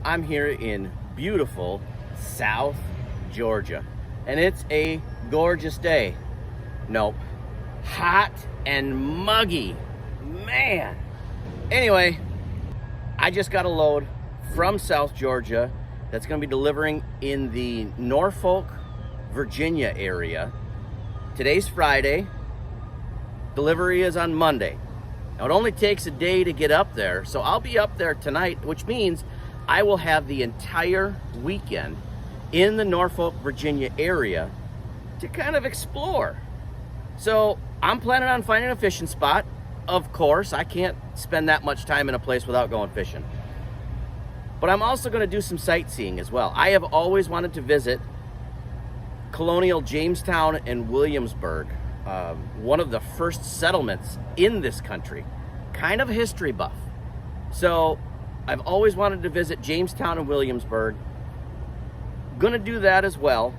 I'm here in beautiful South Georgia, and it's a gorgeous day. Nope, hot and muggy, man. Anyway, I just got a load from South Georgia that's going to be delivering in the Norfolk, Virginia area. Today's Friday. Delivery is on Monday. Now, it only takes a day to get up there, so I'll be up there tonight, which means I will have the entire weekend in the Norfolk, Virginia area to kind of explore. So I'm planning on finding a fishing spot. Of course, I can't spend that much time in a place without going fishing. But I'm also going to do some sightseeing as well. I have always wanted to visit colonial Jamestown and Williamsburg, one of the first settlements in this country. Kind of a history buff. So I've always wanted to visit Jamestown and Williamsburg. Gonna do that as well,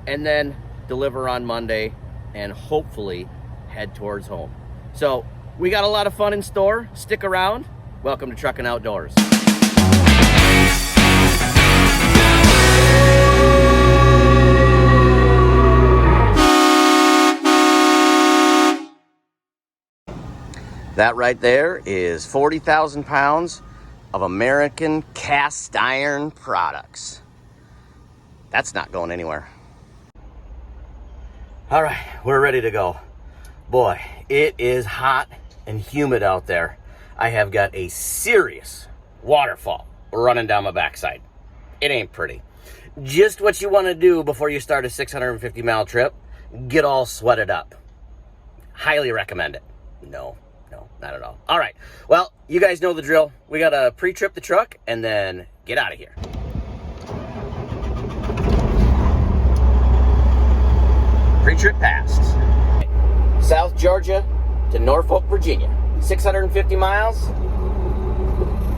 and then deliver on Monday and hopefully head towards home. So we got a lot of fun in store. Stick around. Welcome to Truckin' Outdoors. That right there is 40,000 pounds of American cast iron products. That's not going anywhere. All right, we're ready to go. Boy, it is hot and humid out there. I have got a serious waterfall running down my backside. It ain't pretty. Just what you want to do before you start a 650-mile trip. Get all sweated up. Highly recommend it. No, not at all. All right, well, you guys know the drill. We got to pre-trip the truck and then get out of here. Pre-trip passed. South Georgia to Norfolk, Virginia. 650 miles.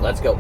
Let's go.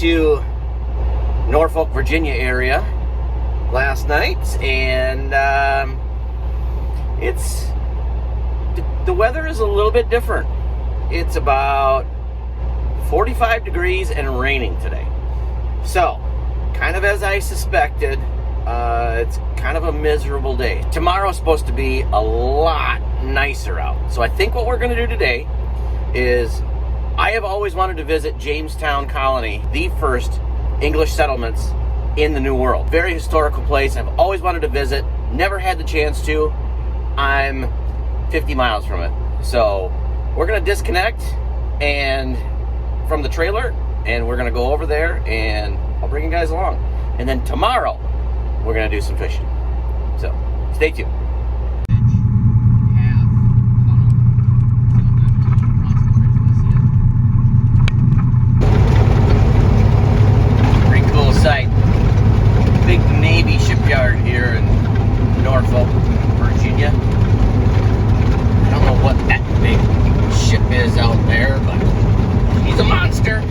To Norfolk, Virginia area last night, and the weather is a little bit different. It's about 45 degrees and raining today. So, kind of as I suspected, it's kind of a miserable day. Tomorrow's supposed to be a lot nicer out. So I think what we're going to do today is, I have always wanted to visit Jamestown Colony, the first English settlements in the New World. Very historical place. I've always wanted to visit. Never had the chance to. I'm 50 miles from it. So we're going to disconnect and from the trailer, and we're going to go over there, and I'll bring you guys along. And then tomorrow, we're going to do some fishing. So stay tuned. Site. Big Navy shipyard here in Norfolk, Virginia. I don't know what that big ship is out there, but he's a monster.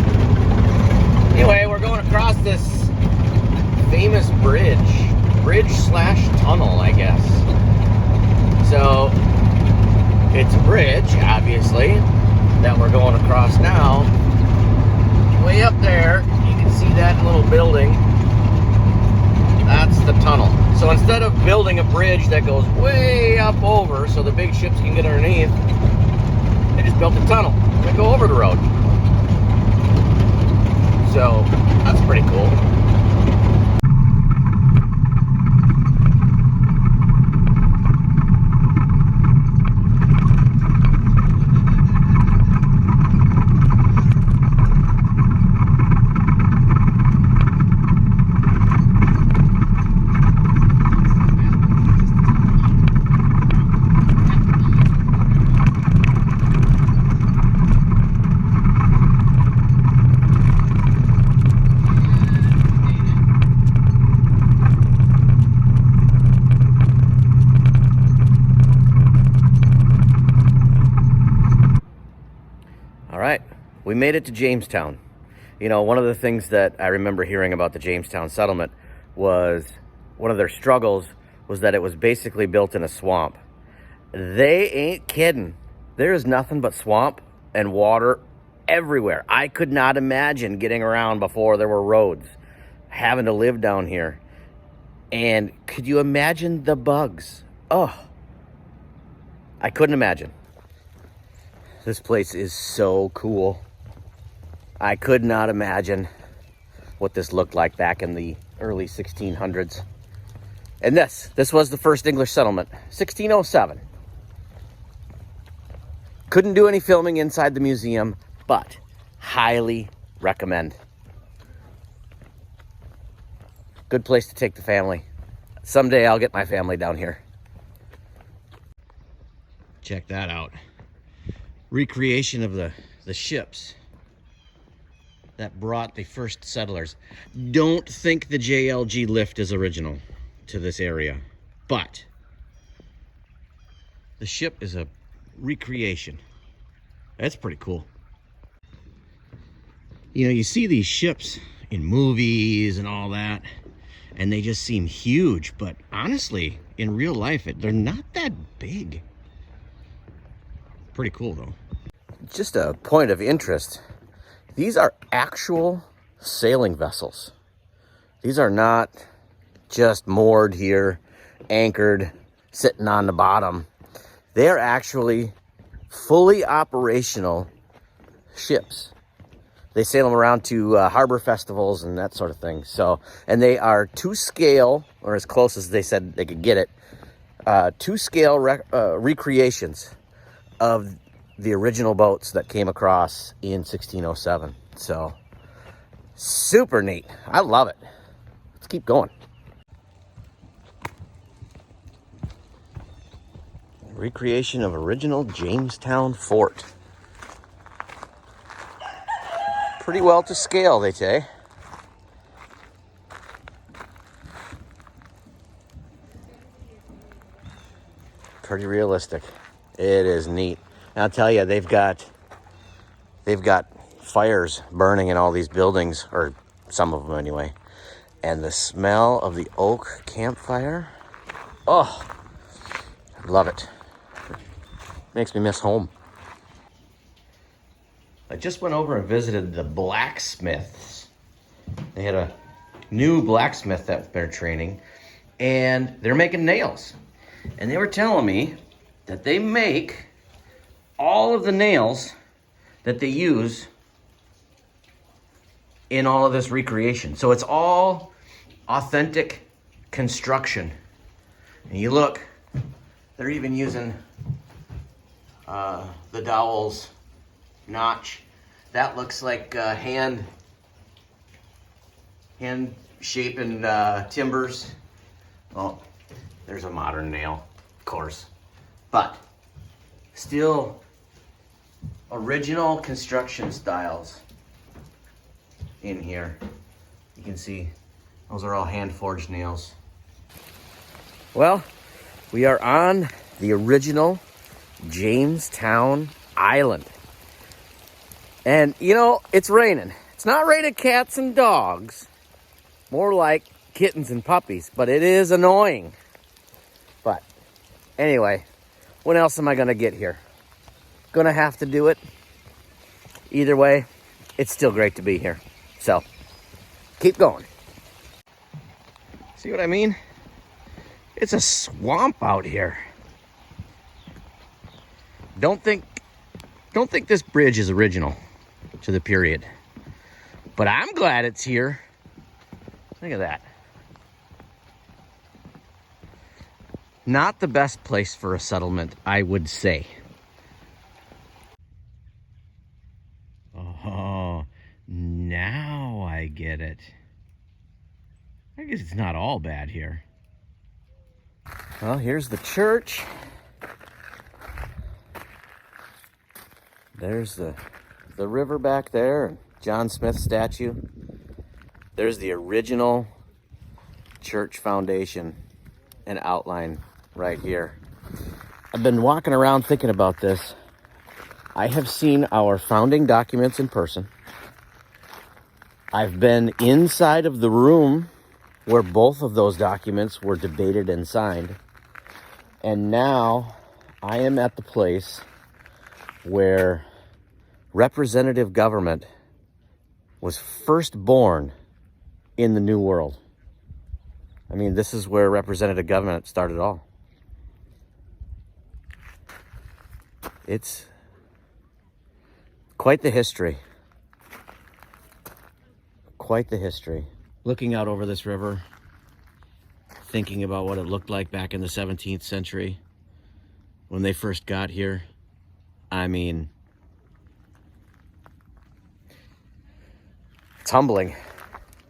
Anyway, we're going across this famous bridge/tunnel, I guess. So it's a bridge, obviously, that we're going across now. Way up there, you can see that little building. That's the tunnel. So instead of building a bridge that goes way up over so the big ships can get underneath, they just built a tunnel that go over the road. So that's pretty cool. All right, we made it to Jamestown. You know, one of the things that I remember hearing about the Jamestown settlement was one of their struggles was that it was basically built in a swamp. They ain't kidding. There is nothing but swamp and water everywhere. I could not imagine getting around before there were roads, having to live down here. And could you imagine the bugs? Oh, I couldn't imagine. This place is so cool. I could not imagine what this looked like back in the early 1600s. And this was the first English settlement, 1607. Couldn't do any filming inside the museum, but highly recommend. Good place to take the family. Someday I'll get my family down here. Check that out. Recreation of the ships that brought the first settlers. Don't think the JLG lift is original to this area, but the ship is a recreation. That's pretty cool. You know, you see these ships in movies and all that, and they just seem huge, but honestly, in real life, they're not that big. Pretty cool though. Just a point of interest. These are actual sailing vessels. These are not just moored here, anchored, sitting on the bottom. They're actually fully operational ships. They sail them around to harbor festivals and that sort of thing. So, and they are to scale, or as close as they said they could get it, to scale recreations of the original boats that came across in 1607. So, super neat. I love it. Let's keep going. Recreation of original Jamestown fort. Pretty well to scale, they say. Pretty realistic. It is neat. And I'll tell you, they've got fires burning in all these buildings, or some of them anyway. And the smell of the oak campfire, oh, I love it. Makes me miss home. I just went over and visited the blacksmiths. They had a new blacksmith that they're training, and they're making nails. And they were telling me that they make all of the nails that they use in all of this recreation. So it's all authentic construction. And you look, they're even using the dowel's notch. That looks like hand shaping timbers. Well, there's a modern nail, of course, but still original construction styles in here. You can see those are all hand forged nails. Well, we are on the original Jamestown Island. And you know, it's raining. It's not raining cats and dogs, more like kittens and puppies, but it is annoying. But anyway, when else am I gonna get here? Gonna have to do it. Either way, it's still great to be here. So, keep going. See what I mean? It's a swamp out here. Don't think this bridge is original to the period, but I'm glad it's here. Look at that. Not the best place for a settlement, I would say. Oh, now I get it. I guess it's not all bad here. Well, here's the church. There's the river back there, and John Smith statue. There's the original church foundation and outline right here. I've been walking around thinking about this. I have seen our founding documents in person. I've been inside of the room where both of those documents were debated and signed. And now I am at the place where representative government was first born in the New World. I mean, this is where representative government started all. It's quite the history. Quite the history. Looking out over this river, thinking about what it looked like back in the 17th century when they first got here. I mean, it's humbling.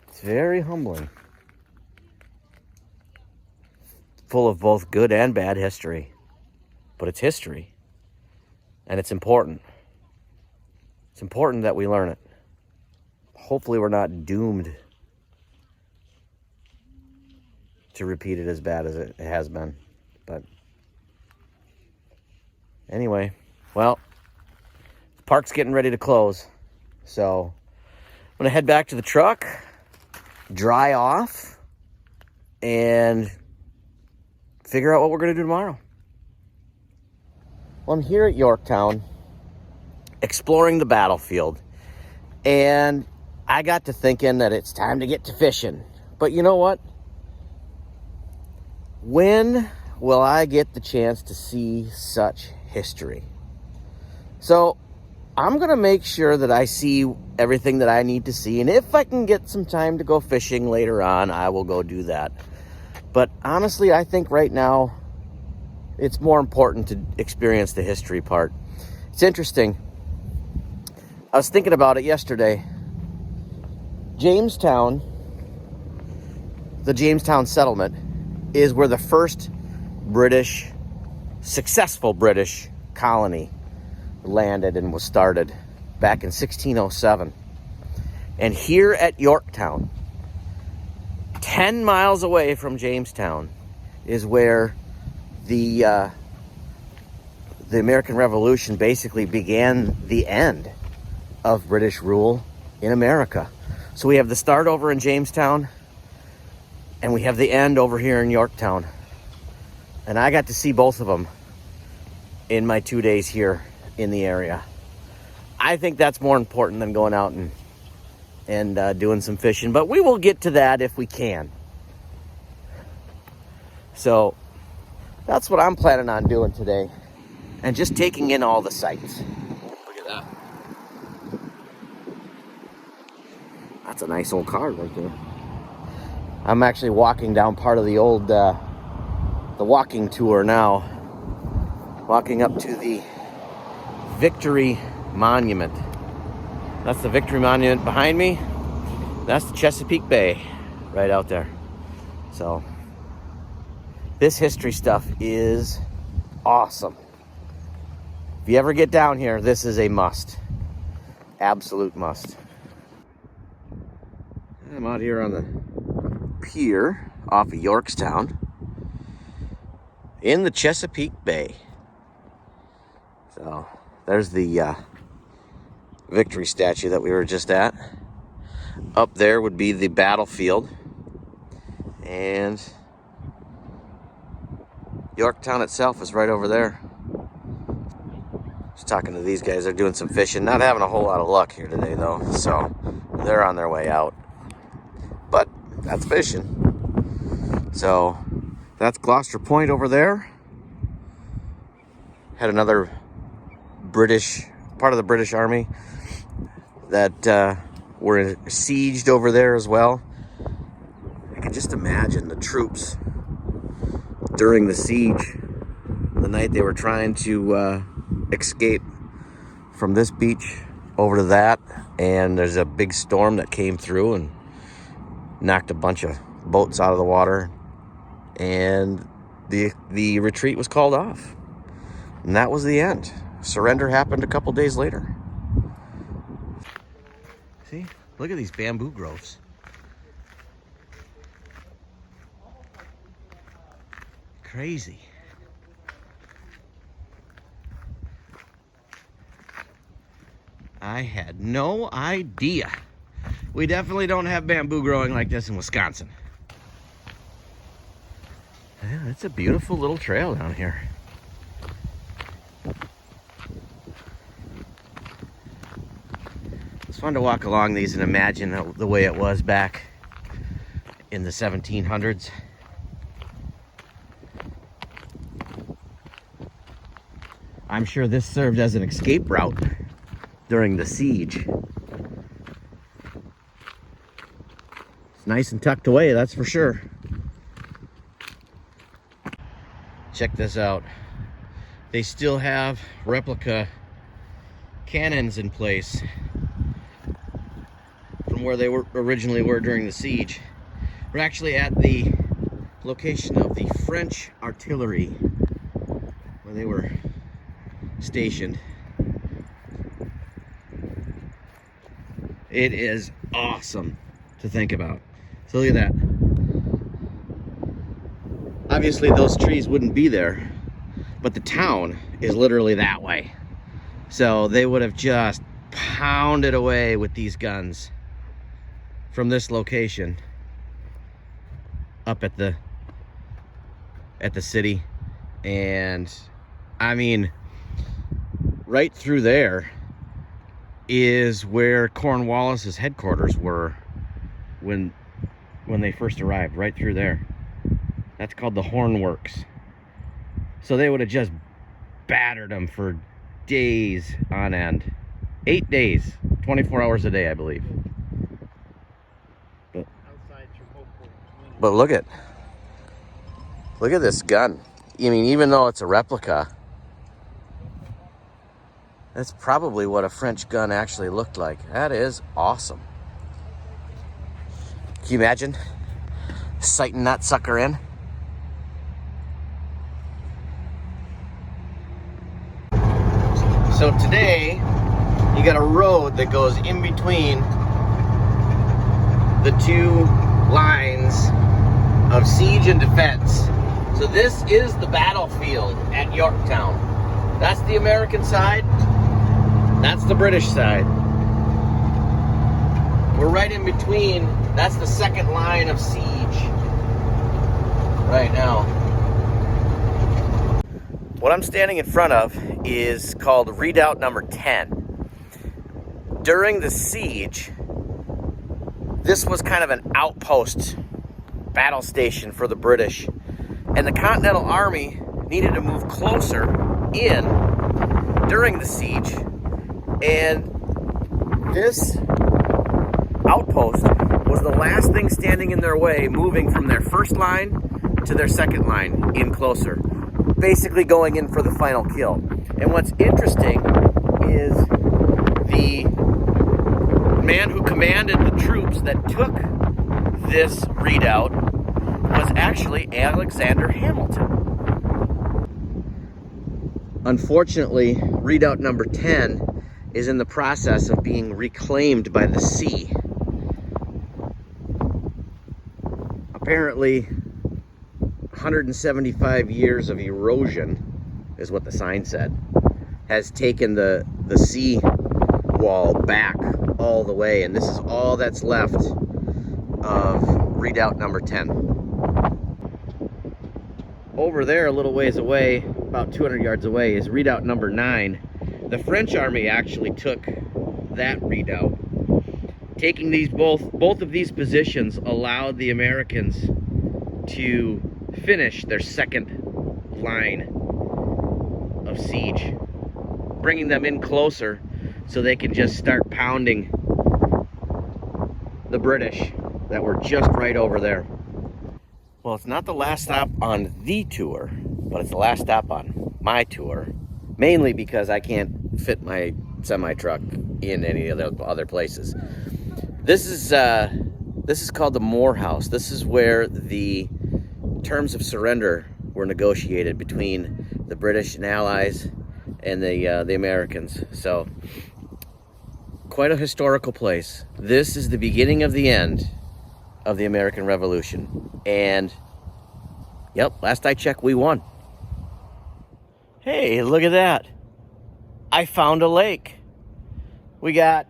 It's very humbling. Full of both good and bad history. But it's history. And it's important. It's important that we learn it. Hopefully we're not doomed to repeat it as bad as it has been. But anyway, well, the park's getting ready to close. So I'm going to head back to the truck, dry off, and figure out what we're going to do tomorrow. Well, I'm here at Yorktown, exploring the battlefield, and I got to thinking that it's time to get to fishing. But you know what? When will I get the chance to see such history? So I'm going to make sure that I see everything that I need to see. And if I can get some time to go fishing later on, I will go do that. But honestly, I think right now it's more important to experience the history part. It's interesting. I was thinking about it yesterday. Jamestown, the Jamestown settlement, is where the first successful British colony landed and was started back in 1607. And here at Yorktown, 10 miles away from Jamestown, is where the American Revolution basically began the end of British rule in America. So we have the start over in Jamestown, and we have the end over here in Yorktown. And I got to see both of them in my 2 days here in the area. I think that's more important than going out and doing some fishing. But we will get to that if we can. So that's what I'm planning on doing today. And just taking in all the sights. Look at that. That's a nice old car right there. I'm actually walking down part of the old, the walking tour now. Walking up to the Victory Monument. That's the Victory Monument behind me. That's the Chesapeake Bay right out there. So this history stuff is awesome. If you ever get down here, this is a must. Absolute must. I'm out here on the pier off of Yorktown in the Chesapeake Bay. So there's the Victory statue that we were just at. Up there would be the battlefield, and Yorktown itself is right over there. Just talking to these guys. They're doing some fishing. Not having a whole lot of luck here today though, so they're on their way out. But that's fishing. So That's Gloucester Point over there. Had another part of the British Army that were sieged over there as well. I can just imagine the troops during the siege, the night they were trying to escape from this beach over to that, and there's a big storm that came through and knocked a bunch of boats out of the water, and the retreat was called off, and that was the end. Surrender happened a couple days later. See, look at these bamboo groves. Crazy. I had no idea. We definitely don't have bamboo growing like this in Wisconsin. Yeah, it's a beautiful little trail down here. It's fun to walk along these and imagine the way it was back in the 1700s. I'm sure this served as an escape route during the siege. It's nice and tucked away, that's for sure. Check this out. They still have replica cannons in place from where they originally were during the siege. We're actually at the location of the French artillery where they were stationed. It is awesome to think about. So look at that. Obviously those trees wouldn't be there, but the town is literally that way. So they would have just pounded away with these guns from this location up at the city. And I mean, right through there is where Cornwallis's headquarters were when they first arrived, right through there. That's called the Hornworks. So they would have just battered them for days on end. 8 days, 24 hours a day, I believe. But look at this gun. I mean, even though it's a replica, that's probably what a French gun actually looked like. That is awesome. Can you imagine sighting that sucker in? So today, you got a road that goes in between the two lines of siege and defense. So this is the battlefield at Yorktown. That's the American side. That's the British side. We're right in between. That's the second line of siege right now. What I'm standing in front of is called Redoubt number 10. During the siege, this was kind of an outpost battle station for the British, and the Continental Army needed to move closer in during the siege, and this outpost was the last thing standing in their way, moving from their first line to their second line in closer, basically going in for the final kill. And what's interesting is the man who commanded the troops that took this redoubt was actually Alexander Hamilton. Unfortunately, redoubt number 10 is in the process of being reclaimed by the sea. Apparently, 175 years of erosion, is what the sign said, has taken the sea wall back all the way, and this is all that's left of redoubt number 10. Over there, a little ways away, about 200 yards away, is redoubt number 9. The French army actually took that redoubt. Taking these both of these positions allowed the Americans to finish their second line of siege, bringing them in closer so they can just start pounding the British that were just right over there. Well, it's not the last stop on the tour, but it's the last stop on my tour, mainly because I can't fit my semi-truck in any of the other places. This is called the Morehouse. This is where the terms of surrender were negotiated between the British and Allies and the Americans. So, quite a historical place. This is the beginning of the end of the American Revolution. And, yep, last I checked, we won. Hey, look at that. I found a lake. We got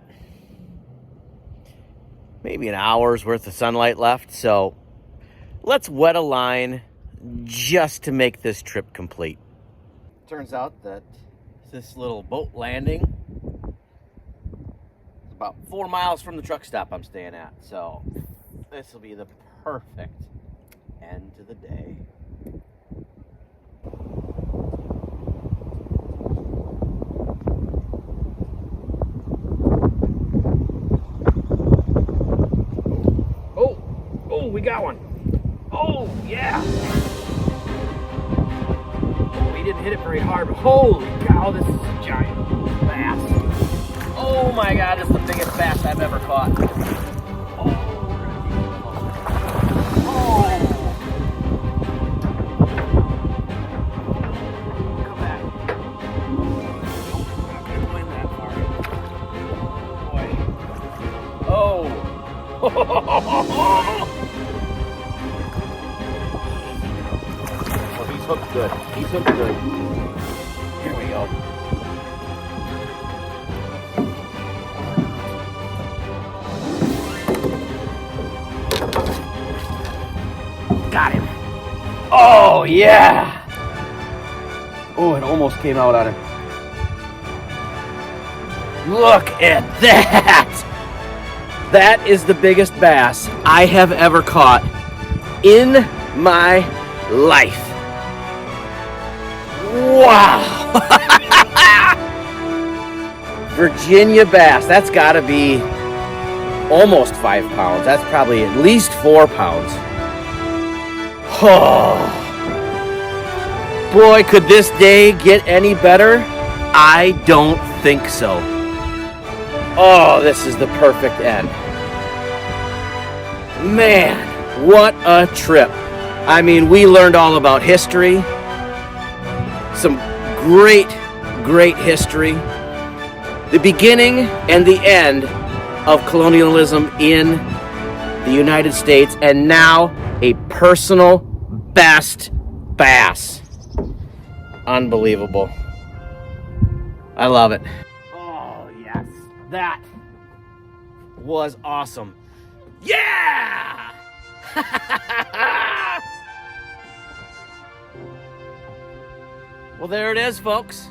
maybe an hour's worth of sunlight left, so let's wet a line just to make this trip complete. Turns out that this little boat landing is about 4 miles from the truck stop I'm staying at, so this will be the perfect end to the day. Oh, we got one. Oh, yeah. Oh, we didn't hit it very hard, but holy cow, this is a giant bass. Oh my God, this is the biggest bass I've ever caught. Oh, he's hooked good. He's hooked good. Here we go. Got him. Oh, yeah. Oh, it almost came out on him. Look at that. That is the biggest bass I have ever caught in my life. Wow. Virginia bass. That's got to be almost 5 pounds. That's probably at least 4 pounds. Oh. Boy, could this day get any better? I don't think so. Oh, this is the perfect end. Man, what a trip. I mean, we learned all about history. Some great, great history. The beginning and the end of colonialism in the United States, and now a personal best bass. Unbelievable. I love it. Oh, yes. That was awesome. Yeah! Well, there it is, folks.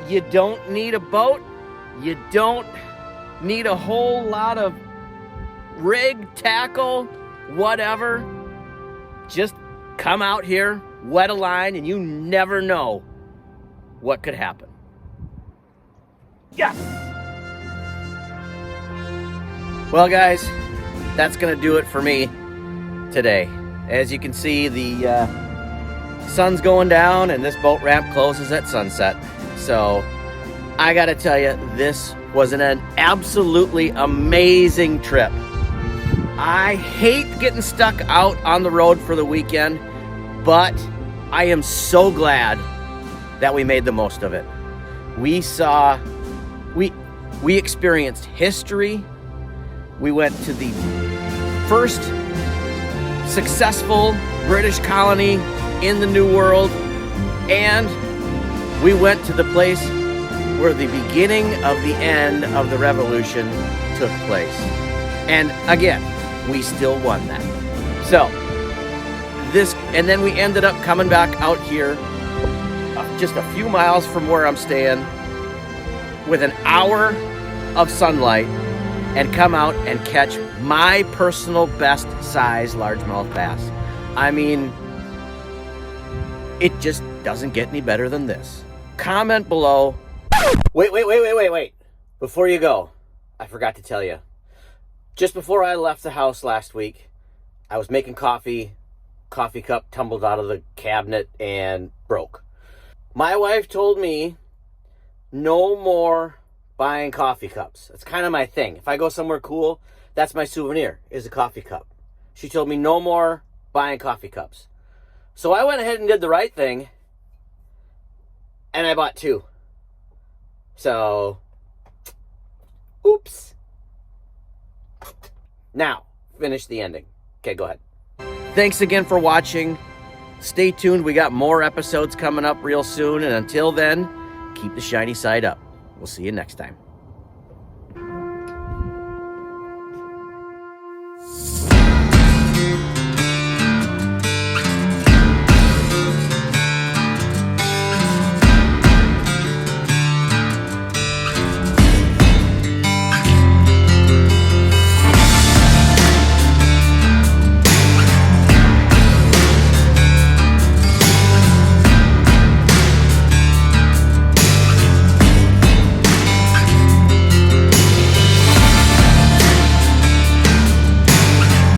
You don't need a boat. You don't need a whole lot of rig, tackle, whatever. Just come out here, wet a line, and you never know what could happen. Yes! Well, guys, that's going to do it for me today. As you can see, the sun's going down and this boat ramp closes at sunset. So I got to tell you, this was an absolutely amazing trip. I hate getting stuck out on the road for the weekend, but I am so glad that we made the most of it. We experienced history. We went to the first successful British colony in the New World, and we went to the place where the beginning of the end of the revolution took place. And again, we still won that. So, and then we ended up coming back out here just a few miles from where I'm staying with an hour of sunlight and come out and catch my personal best size largemouth bass. I mean, it just doesn't get any better than this. Comment below. Wait. Before you go, I forgot to tell you. Just before I left the house last week, I was making coffee. Coffee cup tumbled out of the cabinet and broke. My wife told me no more buying coffee cups. That's kind of my thing. If I go somewhere cool, that's my souvenir, is a coffee cup. She told me no more buying coffee cups. So I went ahead and did the right thing, and I bought 2. So, oops. Now, finish the ending. Okay, go ahead. Thanks again for watching. Stay tuned. We got more episodes coming up real soon. And until then, keep the shiny side up. We'll see you next time.